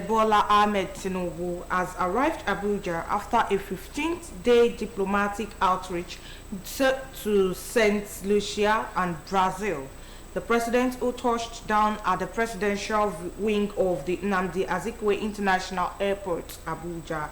Bola Ahmed Tinubu has arrived Abuja after a 15th-day diplomatic outreach to St. Lucia and Brazil. The president, who touched down at the presidential wing of the Nnamdi Azikiwe International Airport, Abuja,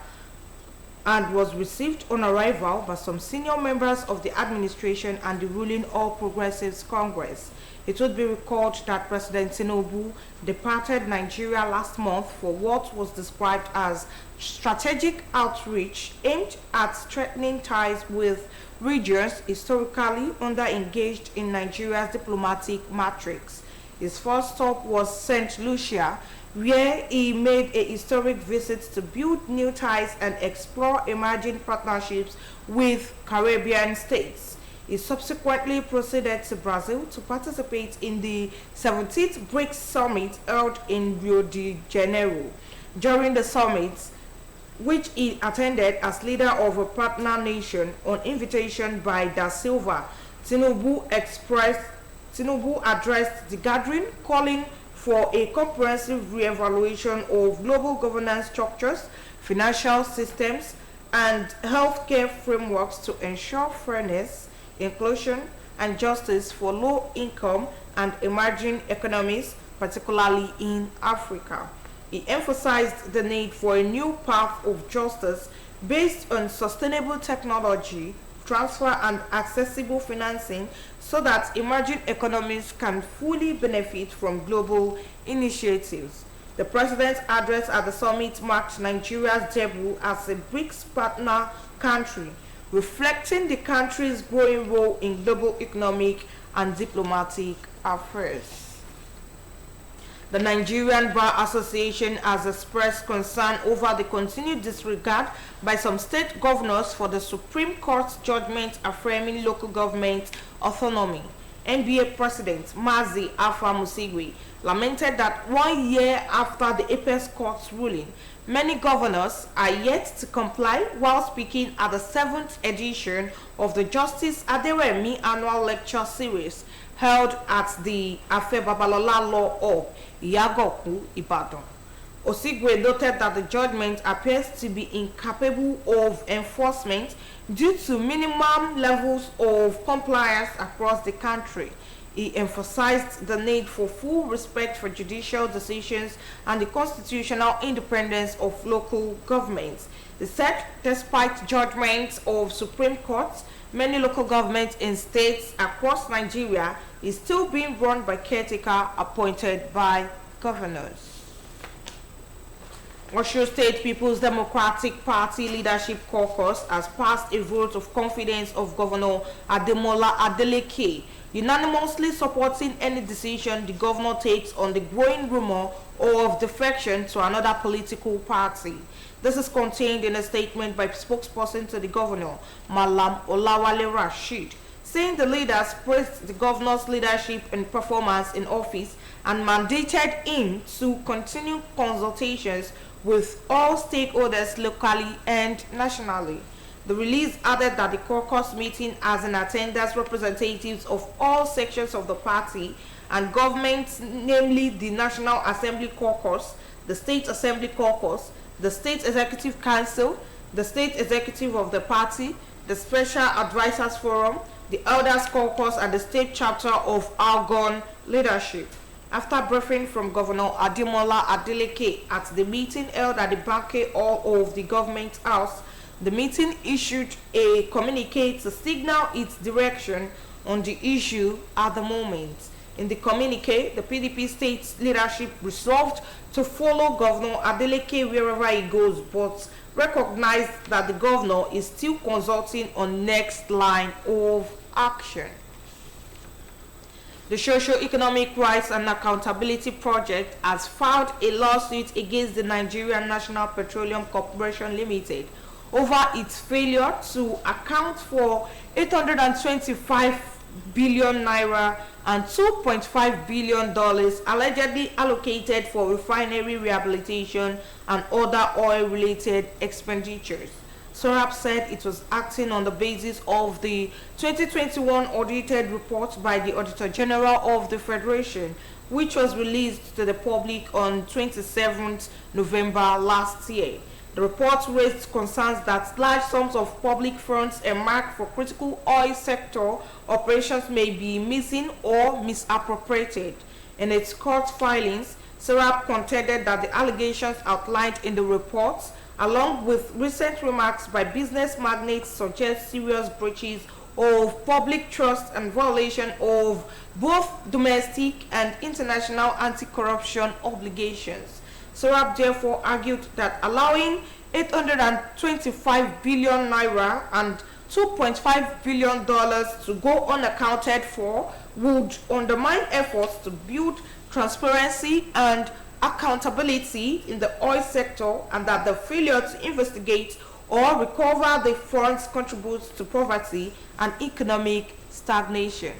and was received on arrival by some senior members of the administration and the ruling All Progressives Congress. It would be recalled that President Tinubu departed Nigeria last month for what was described as strategic outreach aimed at strengthening ties with regions historically under-engaged in Nigeria's diplomatic matrix. His first stop was St. Lucia, where he made a historic visit to build new ties and explore emerging partnerships with Caribbean states. He subsequently proceeded to Brazil to participate in the 17th BRICS Summit held in Rio de Janeiro. During the summit, which he attended as leader of a partner nation on invitation by Da Silva, Tinubu addressed the gathering, calling for a comprehensive re-evaluation of global governance structures, financial systems, and healthcare frameworks to ensure fairness, inclusion, and justice for low-income and emerging economies, particularly in Africa. He emphasized the need for a new path of justice based on sustainable technology, transfer, and accessible financing so that emerging economies can fully benefit from global initiatives. The president's address at the summit marked Nigeria's debut as a BRICS partner country, reflecting the country's growing role in global economic and diplomatic affairs. The Nigerian Bar Association has expressed concern over the continued disregard by some state governors for the Supreme Court's judgment affirming local government autonomy. NBA President Mazi Alpha Musigwe lamented that 1 year after the Apex Court's ruling, many governors are yet to comply while speaking at the 7th edition of the Justice Aderemi Annual Lecture Series held at the Afe Babalola Law Hub, Iyagoku, Ibadan. Osigwe noted that the judgment appears to be incapable of enforcement due to minimum levels of compliance across the country. He emphasized the need for full respect for judicial decisions and the constitutional independence of local governments. He said despite judgments of Supreme Courts, many local governments in states across Nigeria is still being run by caretaker appointed by governors. Osun State People's Democratic Party Leadership Caucus has passed a vote of confidence of Governor Adeleke, unanimously supporting any decision the governor takes on the growing rumor of defection to another political party. This is contained in a statement by spokesperson to the governor, Malam Olawale Rashid, saying the leaders praised the governor's leadership and performance in office and mandated him to continue consultations with all stakeholders locally and nationally. The release added that the caucus meeting has in attendance representatives of all sections of the party and governments, namely the National Assembly Caucus, the State Assembly Caucus, the State Executive Council, the State Executive of the party, the Special Advisors Forum, the Elders Caucus, and the State Chapter of Algon Leadership. After briefing from Governor Ademola Adeleke at the meeting held at the banquet hall of the Government House, the meeting issued a communique to signal its direction on the issue at the moment. In the communique, the PDP state leadership resolved to follow Governor Adeleke wherever he goes, but recognized that the governor is still consulting on next line of action. The Socio-Economic Rights and Accountability Project has filed a lawsuit against the Nigerian National Petroleum Corporation Limited over its failure to account for 825 billion naira and $2.5 billion allegedly allocated for refinery rehabilitation and other oil-related expenditures. SORAP said it was acting on the basis of the 2021 audited report by the Auditor General of the Federation, which was released to the public on 27th November last year. The report raised concerns that large sums of public funds earmarked for critical oil sector operations may be missing or misappropriated. In its court filings, SERAP contended that the allegations outlined in the report, along with recent remarks by business magnates, suggest serious breaches of public trust and violation of both domestic and international anti-corruption obligations. SERAP therefore argued that allowing 825 billion naira and $2.5 billion to go unaccounted for would undermine efforts to build transparency and accountability in the oil sector, and that the failure to investigate or recover the funds contributes to poverty and economic stagnation.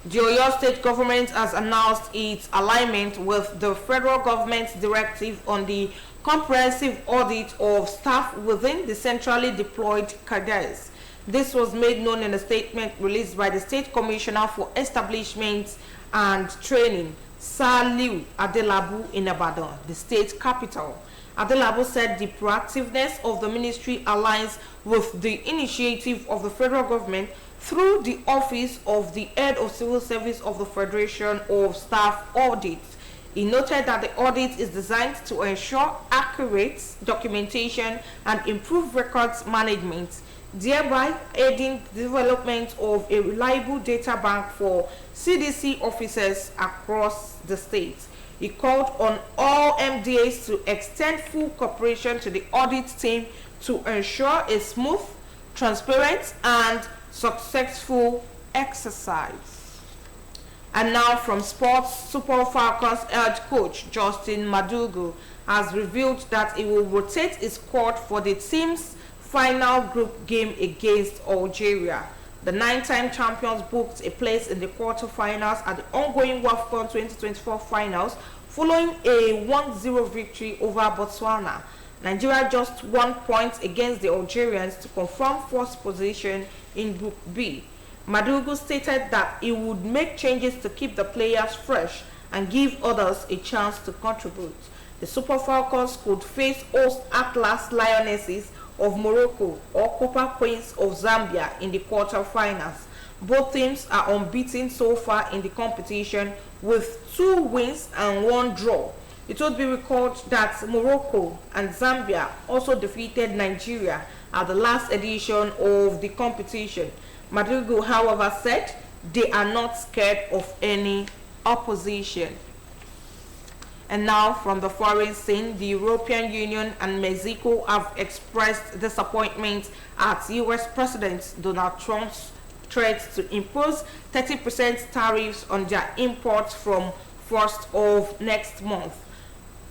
The Oyo State government has announced its alignment with the federal government's directive on the comprehensive audit of staff within the centrally deployed cadres. This was made known in a statement released by the State Commissioner for Establishment and Training, Saliu Adelabu, in Ibadan, the state capital. Adelabu said the proactiveness of the ministry aligns with the initiative of the federal government through the Office of the Head of Civil Service of the Federation of Staff Audits. He noted that the audit is designed to ensure accurate documentation and improve records management, thereby aiding the development of a reliable data bank for CDC officers across the state. He called on all MDAs to extend full cooperation to the audit team to ensure a smooth, transparent, and successful exercise. And now from sports, Super Falcons head coach Justin Madugu has revealed that he will rotate his squad for the team's final group game against Algeria. The 9-time champions booked a place in the quarterfinals at the ongoing WAFCON 2024 finals following a 1-0 victory over Botswana. Nigeria just 1 point against the Algerians to confirm first position in Group B. Madugu stated that he would make changes to keep the players fresh and give others a chance to contribute. The Super Falcons could face host Atlas Lionesses of Morocco or Copper Queens of Zambia in the quarterfinals. Both teams are unbeaten so far in the competition with 2 wins and 1 draw. It would be recalled that Morocco and Zambia also defeated Nigeria at the last edition of the competition. Madugu, however, said they are not scared of any opposition. And now from the foreign scene, the European Union and Mexico have expressed disappointment at US President Donald Trump's threat to impose 30% tariffs on their imports from 1st of next month.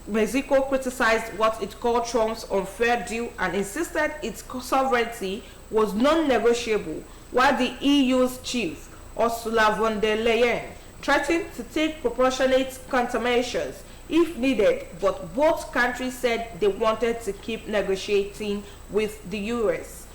Mexico criticized what it called Trump's unfair deal and insisted its sovereignty was non-negotiable, while the EU's chief, Ursula von der Leyen, threatened to take proportionate countermeasures if needed, but both countries said they wanted to keep negotiating with the US.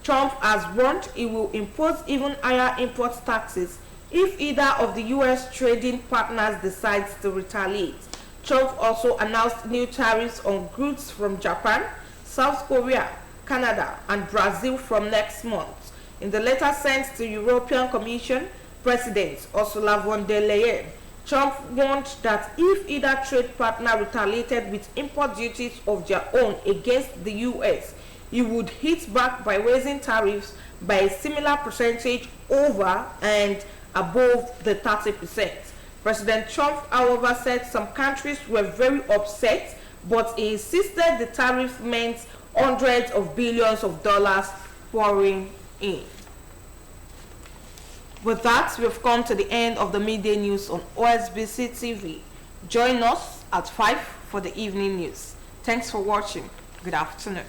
Trump has warned he will impose even higher import taxes if either of the US trading partners decides to retaliate. Trump also announced new tariffs on goods from Japan, South Korea, Canada, and Brazil from next month. In the letter sent to European Commission President Ursula von der Leyen, Trump warned that if either trade partner retaliated with import duties of their own against the US, he would hit back by raising tariffs by a similar percentage over and above the 30%. President Trump, however, said some countries were very upset, but he insisted the tariff meant hundreds of billions of dollars pouring in. With that, we've come to the end of the midday news on OSBC TV. Join us at 5 for the evening news. Thanks for watching. Good afternoon.